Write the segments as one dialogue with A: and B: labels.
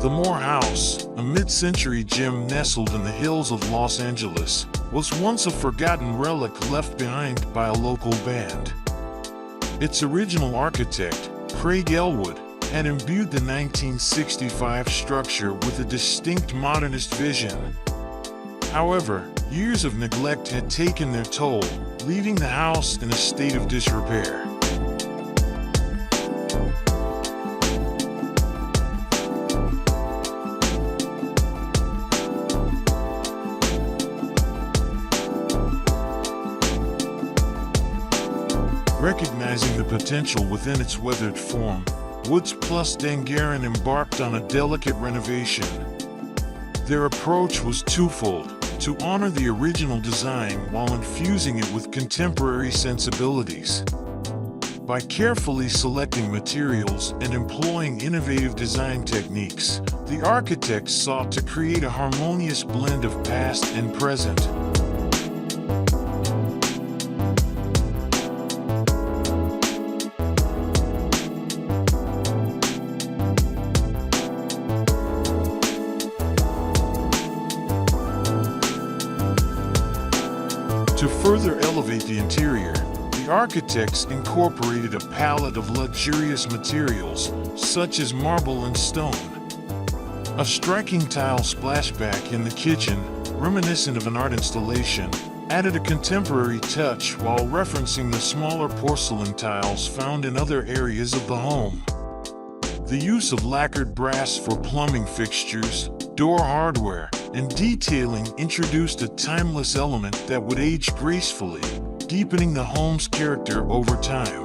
A: The Moore House, a mid-century gem nestled in the hills of Los Angeles, was once a forgotten relic left behind by a local band. Its original architect, Craig Ellwood, had imbued the 1965 structure with a distinct modernist vision. However, years of neglect had taken their toll, leaving the house in a state of disrepair. Recognizing the potential within its weathered form, Woods plus Dangaran embarked on a delicate renovation. Their approach was twofold: to honor the original design while infusing it with contemporary sensibilities. By carefully selecting materials and employing innovative design techniques, the architects sought to create a harmonious blend of past and present. To further elevate the interior, the architects incorporated a palette of luxurious materials, such as marble and stone. A striking tile splashback in the kitchen, reminiscent of an art installation, added a contemporary touch while referencing the smaller porcelain tiles found in other areas of the home. The use of lacquered brass for plumbing fixtures, door hardware, and detailing introduced a timeless element that would age gracefully, deepening the home's character over time.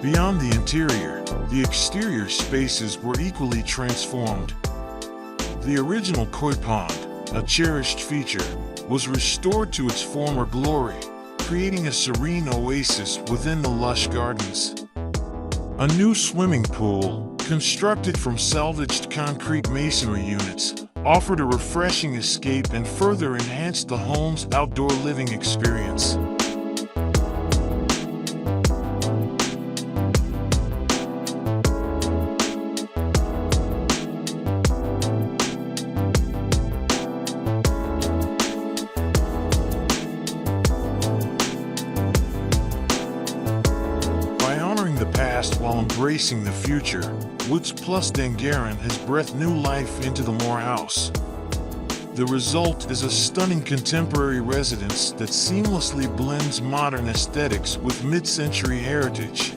A: Beyond the interior, the exterior spaces were equally transformed. The original koi pond, a cherished feature, was restored to its former glory, creating a serene oasis within the lush gardens. A new swimming pool, constructed from salvaged concrete masonry units, offered a refreshing escape and further enhanced the home's outdoor living experience. While embracing the future, Woods plus Dangaran has breathed new life into the Moore House. The result is a stunning contemporary residence that seamlessly blends modern aesthetics with mid-century heritage.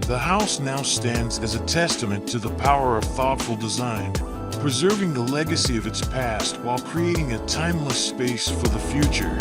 A: The house now stands as a testament to the power of thoughtful design, preserving the legacy of its past while creating a timeless space for the future.